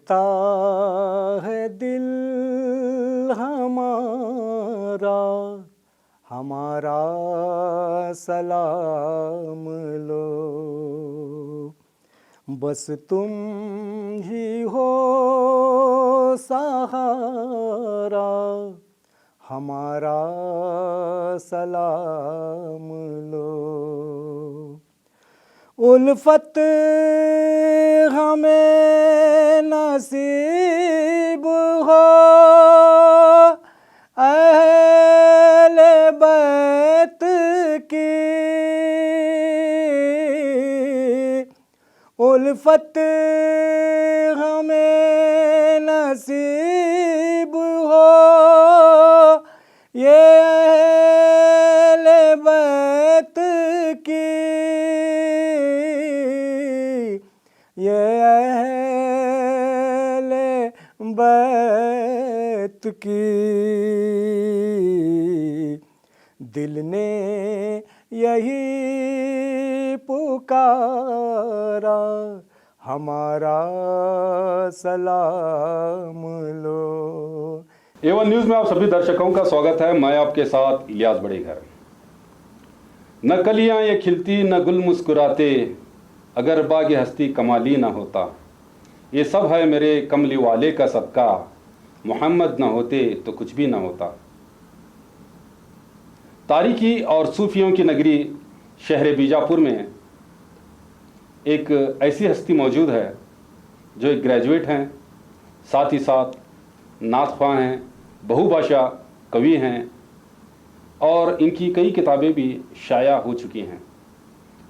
कहता है दिल हमारा, हमारा सलाम लो, बस तुम ही हो सहारा, हमारा सलाम लो। उल्फत हमें नसीब हो अहले बैत की, उल्फत हमें नसीब हो ये अहले बैत की, ये अहले बैत की। दिल ने यही पुकारा, हमारा सलाम लो। A1 न्यूज़ में आप सभी दर्शकों का स्वागत है। मैं आपके साथ इलियास बड़ेघर। न कलियां ये खिलती न गुल मुस्कुराते, अगर बाग हस्ती कमाली ना होता। ये सब है मेरे कमली वाले का सदका, मोहम्मद न होते तो कुछ भी ना होता। तारीकी और सूफियों की नगरी शहर बीजापुर में एक ऐसी हस्ती मौजूद है जो एक ग्रेजुएट हैं, साथ ही साथ नात ख्वां हैं, बहुभाषा कवि हैं और इनकी कई किताबें भी शाया हो चुकी हैं।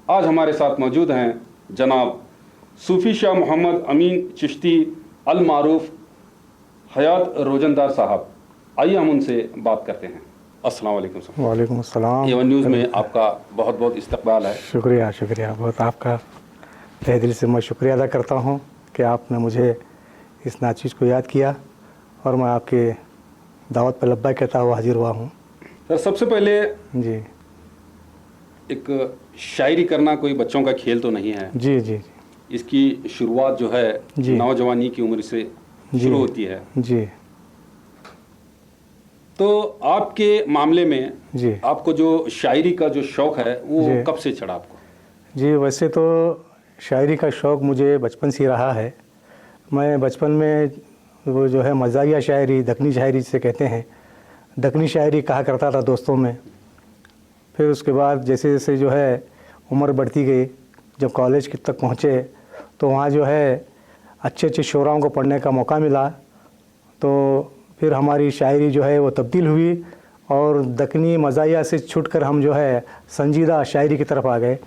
आज हमारे साथ मौजूद हैं जनाब सूफ़ी शाह मोहम्मद अमीन चिश्ती अल मारूफ हयात रोजंदार साहब। आइए हम उनसे बात करते हैं। अस्सलाम वालेकुम साहब। वालेकुम अस्सलाम। A1 न्यूज़ में आपका बहुत बहुत इस्तकबाल है। शुक्रिया शुक्रिया, बहुत आपका तहे दिल से मैं शुक्रिया अदा करता हूँ कि आपने मुझे इस नाचीज़ को याद किया और मैं आपके दावत पर लब्बा कहता हुआ हाजिर हुआ हूँ। सर, सबसे पहले जी एक शायरी करना कोई बच्चों का खेल तो नहीं है। जी जी इसकी शुरुआत जो है जी। नौजवानी की उम्र से शुरू होती है। जी तो आपके मामले में जी आपको जो शायरी का जो शौक़ है वो जी। कब से चढ़ा आपको? जी, वैसे तो शायरी का शौक़ मुझे बचपन से ही रहा है। मैं बचपन में वो जो है मज़ाहिया शायरी, दक्कनी शायरी जिसे कहते हैं, दक्कनी शायरी कहा करता था दोस्तों में। फिर उसके बाद जैसे जैसे जो है उम्र बढ़ती गई, जब कॉलेज तक पहुँचे तो वहाँ जो है अच्छे अच्छे शोराओं को पढ़ने का मौका मिला, तो फिर हमारी शायरी जो है वो तब्दील हुई और दक्कनी मज़ाहिया से छूटकर हम जो है संजीदा शायरी की तरफ आ गए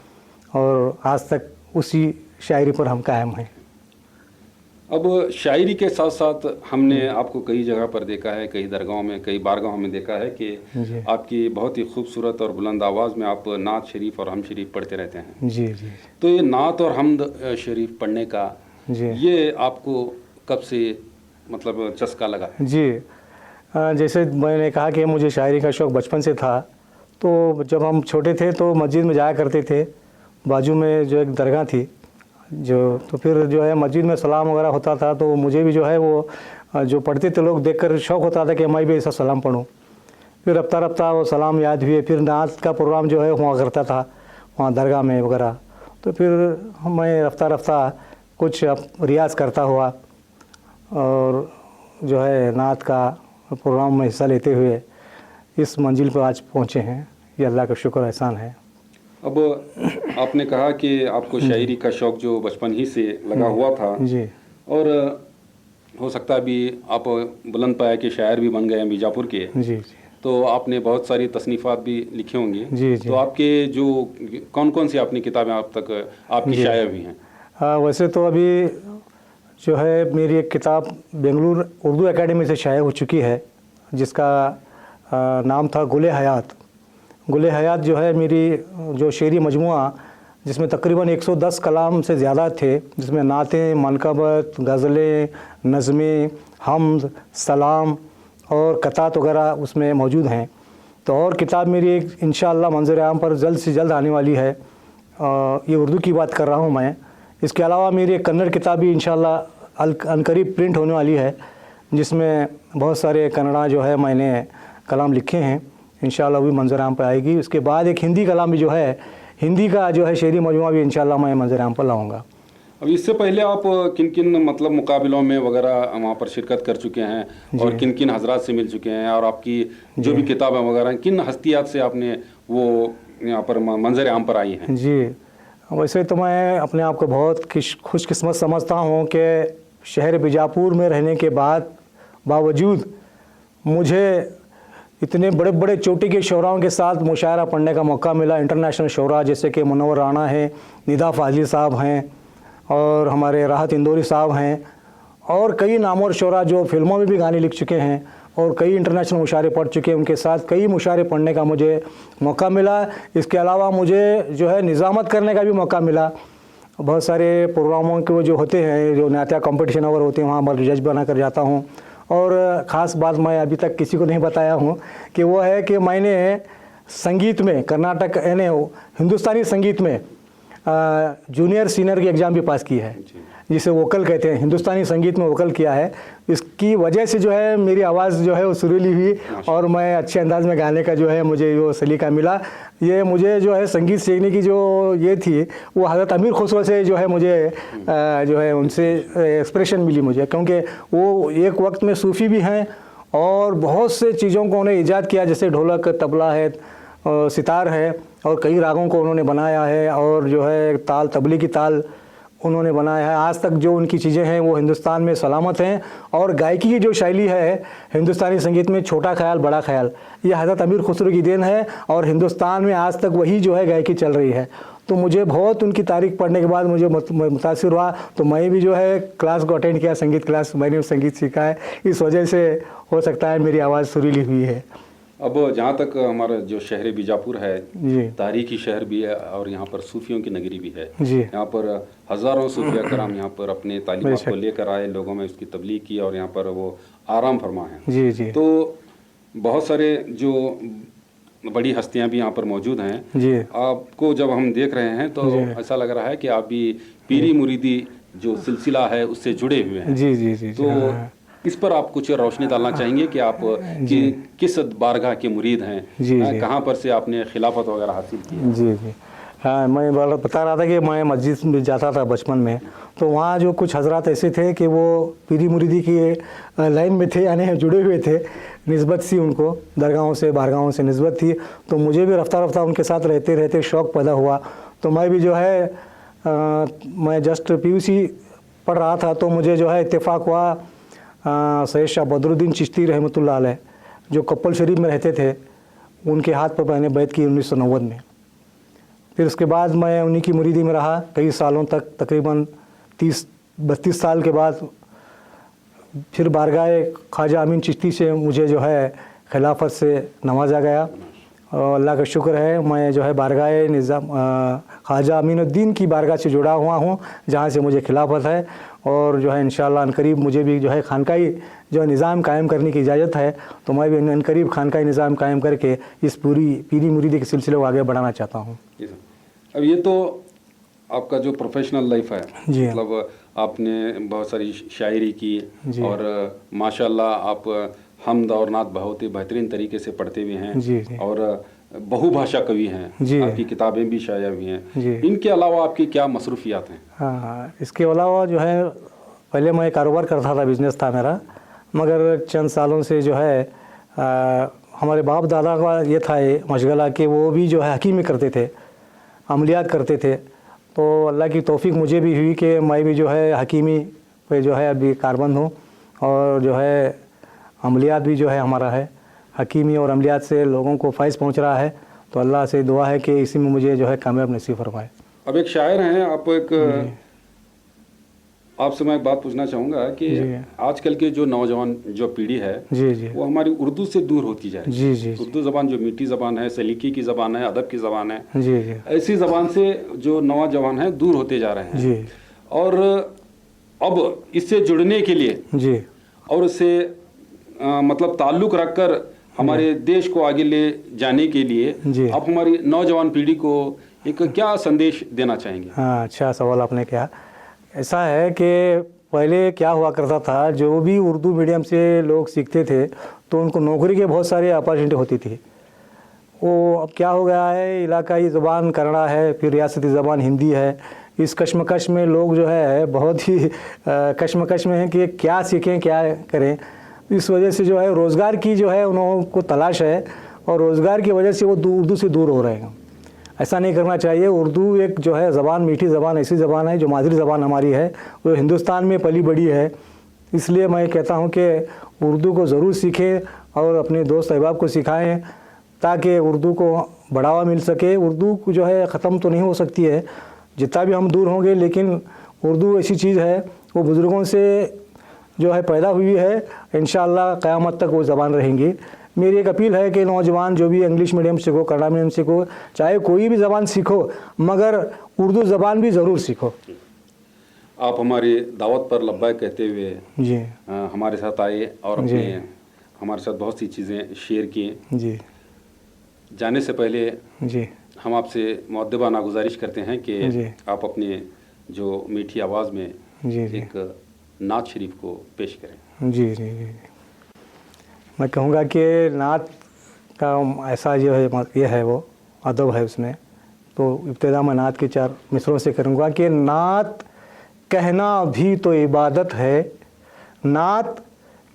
और आज तक उसी शायरी पर हम कायम हैं। अब शायरी के साथ साथ हमने आपको कई जगह पर देखा है, कई दरगाहों में, कई बारगाहों में देखा है कि जी आपकी बहुत ही खूबसूरत और बुलंद आवाज़ में आप नात शरीफ और हम शरीफ पढ़ते रहते हैं। जी जी तो ये नात और हमद शरीफ पढ़ने का जी ये आपको कब से मतलब चस्का लगा है? जी जैसे मैंने कहा कि मुझे शायरी का शौक़ बचपन से था, तो जब हम छोटे थे तो मस्जिद में जाया करते थे। बाजू में जो एक दरगाह थी जो, तो फिर जो है मस्जिद में सलाम वगैरह होता था, तो मुझे भी जो है वो जो पढ़ते थे लोग देखकर शौक़ होता था कि मैं भी ऐसा सलाम पढ़ूं। फिर रफ्ता रफ्ता वो सलाम याद हुए, फिर नात का प्रोग्राम जो है हुआ करता था वहाँ दरगाह में वगैरह, तो फिर मैं रफ्ता रफ्ता कुछ रियाज़ करता हुआ और जो है नात का प्रोग्राम में हिस्सा लेते हुए इस मंजिल पर आज पहुँचे हैं। ये अल्लाह का शुक्र एहसान है। अब आपने कहा कि आपको शायरी का शौक़ जो बचपन ही से लगा हुआ था जी और हो सकता है अभी आप बुलंद पाया के शायर भी बन गए हैं बीजापुर के, जी जी तो आपने बहुत सारी तसनीफ़ात भी लिखे होंगे। जी जी। तो आपके जो कौन कौन सी आपने किताबें अब तक आपकी शाया हुई हैं? हाँ, वैसे तो अभी जो है मेरी एक किताब बेंगलुरु उर्दू एकेडमी से शाया हो चुकी है, जिसका नाम था गुले हयात। गुले हयात जो है मेरी जो शेरी मजमुआ, जिसमें तकरीबन 110 कलाम से ज़्यादा थे, जिसमें नातें, मनकबत, गज़लें, नज़में, हम्द, सलाम और कतात वगैरह उसमें मौजूद हैं। तो और किताब मेरी एक इंशाअल्लाह मंज़र आम पर जल्द से जल्द आने वाली है। ये उर्दू की बात कर रहा हूँ मैं। इसके अलावा मेरी एक कन्नड़ किताब भी इंशाअल्लाह अनकरीब प्रिंट होने वाली है, जिसमें बहुत सारे कन्नड़ा जो है मैंने कलाम लिखे हैं। इंशाल्लाह भी मंजर आम पर आएगी। उसके बाद एक हिंदी कलाम भी जो है, हिंदी का जो है शेरी मजमुआ भी इंशाल्लाह मैं मंजर आम पर लाऊंगा। अब इससे पहले आप किन किन मतलब मुकाबलों में वगैरह वहाँ पर शिरकत कर चुके हैं और किन किन हजरात से मिल चुके हैं, और आपकी जो भी किताबें वगैरह किन हस्तियात से आपने वो यहाँ पर मंजर आम पर आई हैं? जी, वैसे तो मैं अपने आप को बहुत खुशकिस्मत समझता हूँ कि शहर बीजापुर में रहने के बावजूद मुझे इतने बड़े बड़े चोटी के शोराओं के साथ मुशायरा पढ़ने का मौका मिला। इंटरनेशनल शोरा जैसे कि मुनव्वर राणा हैं, निदा फाजिल साहब हैं, और हमारे राहत इंदौरी साहब हैं, और कई नामवर शोरा जो फिल्मों में भी गाने लिख चुके हैं और कई इंटरनेशनल मुशायरे पढ़ चुके हैं। उनके साथ कई मुशायरे पढ़ने का मुझे मौका मिला। इसके अलावा मुझे जो है निज़ामत करने का भी मौका मिला। बहुत सारे प्रोग्रामों के वो जो होते हैं, जो नात्या कंपटीशन वगैरह होते हैं, वहाँ पर जज बना कर जाता हूँ। और ख़ास बात मैं अभी तक किसी को नहीं बताया हूँ कि वो है कि मैंने संगीत में कर्नाटक यानी हिंदुस्तानी संगीत में जूनियर सीनियर की एग्ज़ाम भी पास की है, जिसे वोकल कहते हैं। हिंदुस्तानी संगीत में वोकल किया है। इसकी वजह से जो है मेरी आवाज़ जो है वो सुरीली हुई और मैं अच्छे अंदाज में गाने का जो है मुझे वो सलीका मिला। ये मुझे जो है संगीत सीखने की जो ये थी वो हज़रत अमीर खुसरो से जो है मुझे जो है उनसे एक्सप्रेशन मिली मुझे, क्योंकि वो एक वक्त में सूफ़ी भी हैं और बहुत से चीज़ों को उन्हें ईजाद किया, जैसे ढोलक, तबला है, सितार है, और कई रागों को उन्होंने बनाया है, और जो है ताल, तबले की ताल उन्होंने बनाया है। आज तक जो उनकी चीज़ें हैं वो हिंदुस्तान में सलामत हैं। और गायकी की जो शैली है हिंदुस्तानी संगीत में, छोटा ख्याल बड़ा ख्याल, ये हज़रत अमीर खुसरो की देन है, और हिंदुस्तान में आज तक वही जो है गायकी चल रही है। तो मुझे बहुत उनकी तारीफ़ पढ़ने के बाद मुझे मुतासिर हुआ, तो मैं भी जो है क्लास को अटेंड किया, संगीत क्लास, मैंने संगीत सीखा है। इस वजह से हो सकता है मेरी आवाज़ सुरीली हुई है। अब जहाँ तक हमारा जो शहर बीजापुर है, जी, तारीखी शहर भी है और यहाँ पर सूफियों की नगरी भी है। जी, यहाँ पर हज़ारों सूफिया कराम यहाँ पर अपने तालीमात को लेकर आए, लोगों में उसकी तबलीग की और यहाँ पर वो आराम फरमा है। जी, जी, तो बहुत सारे जो बड़ी हस्तियाँ भी यहाँ पर मौजूद हैं। जी, आपको जब हम देख रहे हैं तो ऐसा लग रहा है कि आप भी पीरी मुरीदी जो सिलसिला है उससे जुड़े हुए हैं। जी, जी, जी, तो इस पर आप कुछ रोशनी डालना चाहेंगे कि आप किस बारगाह के मुरीद हैं, कहाँ पर से आपने खिलाफत वगैरह हासिल की? जी, जी, हाँ, मैं बता रहा था कि मैं मस्जिद में जाता था बचपन में, तो वहाँ जो कुछ हजरात ऐसे थे कि वो पीरी मुरीदी की लाइन में थे, यानी जुड़े हुए थे, निस्बत सी उनको दरगाहों से, बारगाहों से निस्बत थी। तो मुझे भी रफ्ता रफ्ता उनके साथ रहते रहते शौक़ पैदा हुआ। तो मैं भी जो है मैं जस्ट PUC पढ़ रहा था, तो मुझे जो है इत्तेफाक हुआ सैयद शाह बदरुद्दीन चिश्ती रहमतुल्लाह अलैह, जो कप्पल शरीफ में रहते थे, उनके हाथ पर मैंने बैत की 1990 में। फिर उसके बाद मैं उन्हीं की मुरीदी में रहा कई सालों तक, तकरीबन 30-32 साल के बाद फिर बारगाह ख्वाजा अमीन चिश्ती से मुझे जो है खिलाफत से नवाजा गया। और अल्लाह का शुक्र है मैं जो है बारगाह निज़ाम ख्वाजा अमीनुद्दीन की बारगाह से जुड़ा हुआ हूँ, जहाँ से मुझे खिलाफत है। और जो है इंशाअल्लाह अनकरीब मुझे भी जो है खानकाई जो निज़ाम कायम करने की इजाज़त है, तो मैं भी अनकरीब खानकाई निज़ाम कायम करके इस पीरी मुरीदी के सिलसिले को आगे बढ़ाना चाहता हूँ। अब ये तो आपका जो प्रोफेशनल लाइफ है, जी, मतलब आपने बहुत सारी शायरी की और माशाल्लाह आप हमद और नात बहुत ही बेहतरीन तरीके से पढ़ते भी हैं। जी, जी, और बहुभाषा कवि हैं, आपकी किताबें भी शाया हुई हैं। इनके अलावा आपकी क्या मसरूफियात हैं? हाँ, इसके अलावा जो है पहले मैं कारोबार करता था, बिज़नेस था मेरा, मगर चंद सालों से जो है हमारे बाप दादा का ये था ये मशगला कि वो भी जो है हकीमी करते थे, अमलियात करते थे। तो अल्लाह की तौफीक मुझे भी हुई कि मैं भी जो है हकीमी पे जो है अभी कारबंद हूँ, और जो है अमलियात भी जो है हमारा है, हकीमी और अमलियात से लोगों को फ़ायदा पहुँच रहा है। तो अल्लाह से दुआ है कि इसी में मुझे जो है कामयाब नसीब फरमाए। अब एक शायर हैं आप, आपसे मैं एक बात पूछना चाहूँगा कि आजकल के जो नौजवान जो पीढ़ी है, जी, जी, वो हमारी उर्दू से दूर होती जा रही है। जी, जी, उर्दू ज़बान जो मीठी ज़बान है, सलीकी की ज़बान है, अदब की ज़बान है, जी, जी, ऐसी ज़बान से जो नौजवान है दूर होते जा रहे हैं। जी, और अब इससे जुड़ने के लिए जी, और उससे मतलब ताल्लुक़ रखकर हमारे देश को आगे ले जाने के लिए आप हमारी नौजवान पीढ़ी को एक क्या संदेश देना चाहेंगे? हाँ, अच्छा सवाल आपने किया। ऐसा है कि पहले क्या हुआ करता था, जो भी उर्दू मीडियम से लोग सीखते थे तो उनको नौकरी के बहुत सारे अपॉर्चुनिटी होती थी। वो अब क्या हो गया है, इलाकाई ज़बान कन्नड़ा है, फिर रियासती ज़बान हिंदी है। इस कश्मकश में लोग जो है बहुत ही कश्मकश में हैं कि क्या सीखें क्या करें। इस वजह से जो है रोज़गार की जो है उनको तलाश है और रोज़गार की वजह से वो उर्दू से दूर हो रहे हैं। ऐसा नहीं करना चाहिए। उर्दू एक जो है ज़बान, मीठी ज़बान, ऐसी ज़बान है जो मादरी ज़बान हमारी है, वो हिंदुस्तान में पली बड़ी है। इसलिए मैं कहता हूँ कि उर्दू को ज़रूर सीखें और अपने दोस्त अहबाब को सिखाएं ताकि उर्दू को बढ़ावा मिल सके। उर्दू जो है ख़त्म तो नहीं हो सकती है जितना भी हम दूर होंगे, लेकिन उर्दू ऐसी चीज़ है वो बुज़ुर्गों से जो है पैदा हुई है, इंशाअल्लाह क़यामत तक वो ज़बान रहेंगी। मेरी एक अपील है कि नौजवान जो भी इंग्लिश मीडियम सीखो, कन्नड़ा मीडियम सीखो, चाहे कोई भी ज़बान सीखो, मगर उर्दू ज़बान भी ज़रूर सीखो। आप हमारी दावत पर लब्बाइक कहते हुए जी हमारे साथ आए और अपने हमारे साथ बहुत सी चीज़ें शेयर की। जी जाने से पहले जी हम आपसे मुअद्दबाना गुजारिश करते हैं कि जी। आप अपने जो मीठी आवाज़ में जी जी एक नात शरीफ को पेश करें। जी जी जी। मैं कहूँगा कि नात का ऐसा जो है ये है, वो अदब है उसमें। तो इब्तिदा मैं नात के 4 मिसरों से करूँगा कि नात कहना भी तो इबादत है, नात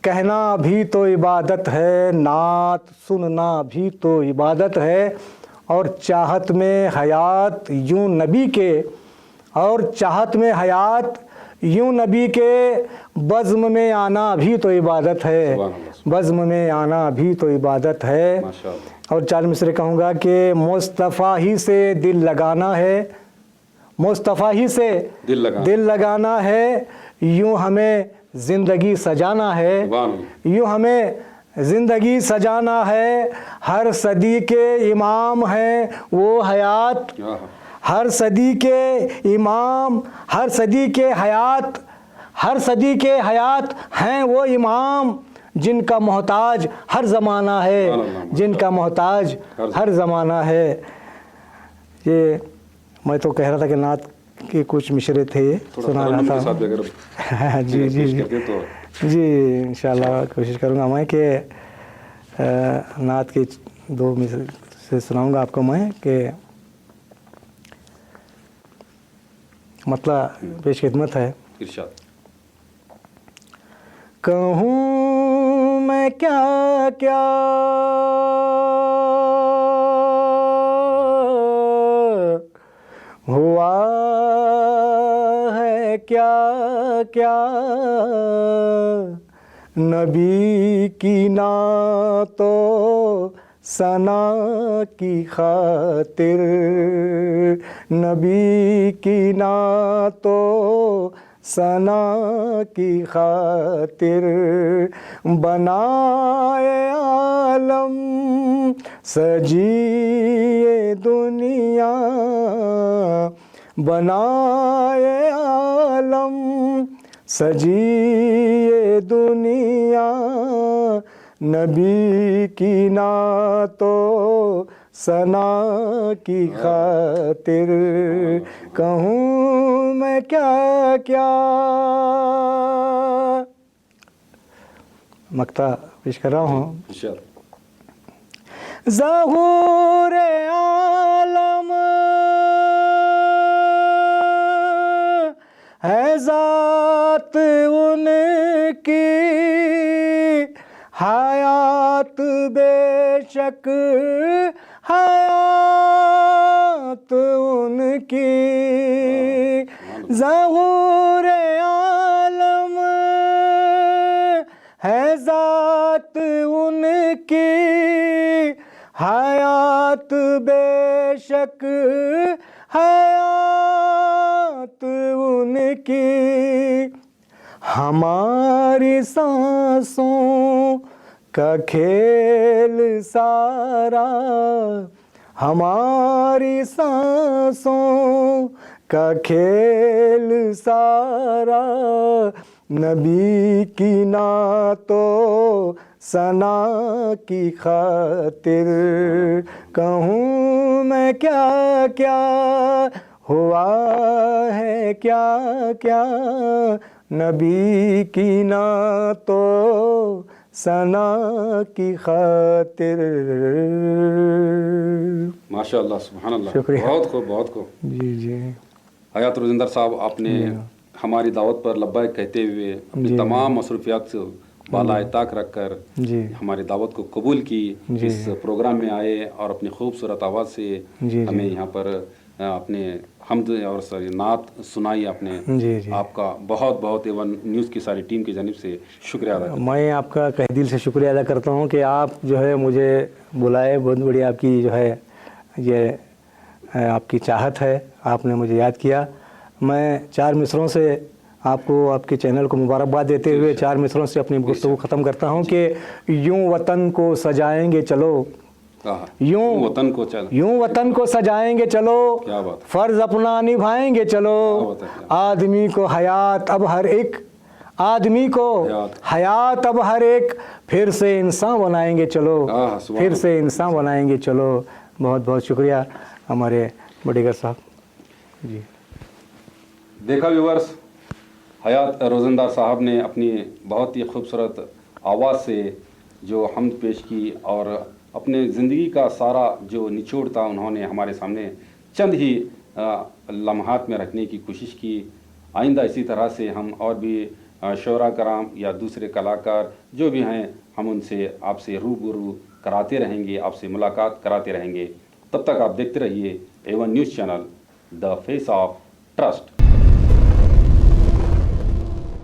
कहना भी तो इबादत है, नात सुनना भी तो इबादत है, और चाहत में हयात यूं नबी के, और चाहत में हयात यूं नबी के, बज़्म में आना भी तो इबादत है, बज़्म में आना भी तो इबादत है। और 4 मिसरे कहूँगा कि मुस्तफ़ा ही से दिल लगाना है, मुस्तफ़ा ही से दिल लगाना है, यूं हमें ज़िंदगी सजाना है, यूं हमें ज़िंदगी सजाना है। हर सदी के इमाम हैं वो हयात, हर सदी के इमाम, हर सदी के हयात, हर सदी के हयात हैं वो इमाम, जिनका मोहताज हर ज़माना है, जिनका मोहताज हर ज़माना है। ये मैं तो कह रहा था कि नात के कुछ मिसरे थे, सुना रहा था। जी जी जी, इंशाल्लाह कोशिश करूँगा मैं कि नात के 2 मिसरे से सुनाऊँगा आपको मैं कि मतलब पेश खिदमत है। कहूँ मैं क्या क्या हुआ है, क्या क्या नबी की नातो सना की खातिर, नबी की नातो सना की खातिर, बनाए आलम सजिए दुनिया, बनाए आलम सजिए दुनिया, नबी की नातो सना की खातिर, कहूँ मैं क्या क्या। मक्ता पेश कर रहा हूँ। ज़हूर आलम है ज़ात उनकी, हयात बेशक हयात उनकी, ज़हूर आलम है ज़ात उनकी, हयात बेशक हयात उनकी, हमारी सांसों का खेल सारा, हमारी सांसों का खेल सारा, नबी की नातो सना की खातिर, कहूँ मैं क्या क्या हुआ है, क्या क्या नबी की नातो सना की खातिर। माशाअल्लाह, सुभान अल्लाह, शुक्रिया। बहुत खूब, बहुत खूब। जी जी हयात रोजिंदर साहब, आपने हमारी दावत पर लब्बैक कहते हुए अपनी जी, तमाम मसरूफियात से बाला ताक रखकर जी हमारी दावत को कबूल की, जी, इस प्रोग्राम में आए और अपनी खूबसूरत आवाज़ से जी, हमें जी, यहाँ पर अपने हमद और सॉरी नात सुनाई आपने। जी जी। आपका बहुत बहुत एवन न्यूज़ की सारी टीम की जानिब से शुक्रिया अदा करता हूँ। मैं आपका तहे दिल से शुक्रिया अदा करता हूँ कि आप जो है मुझे बुलाए। बहुत बड़ी आपकी जो है ये आपकी चाहत है, आपने मुझे याद किया। मैं चार मिसरों से आपको आपके चैनल को मुबारकबाद देते हुए चार मिसरों से अपनी गुफ्तगू ख़त्म करता हूँ कि यूं वतन को सजाएंगे चलो, यूं वतन को चल, यूं वतन को सजाएंगे चलो, क्या बात है। फ़र्ज़ अपना निभाएंगे चलो, क्या बात है, क्या आदमी को हयात अब हर एक, आदमी को हयात अब हर एक, फिर से इंसान बनाएंगे चलो, सुभान फिर से इंसान बनाएंगे चलो। बहुत बहुत शुक्रिया हमारे बड़ेगर साहब जी। देखा व्यूवर्स, हयात रोज़िंदार साहब ने अपनी बहुत ही खूबसूरत आवाज़ से जो हमद पेश की और अपने ज़िंदगी का सारा जो निचोड़ था उन्होंने हमारे सामने चंद ही लम्हात में रखने की कोशिश की। आइंदा इसी तरह से हम और भी शोरा कराम या दूसरे कलाकार जो भी हैं, हम उनसे आपसे रूबरू कराते रहेंगे, आपसे मुलाकात कराते रहेंगे। तब तक आप देखते रहिए A1 news channel, the face of trust.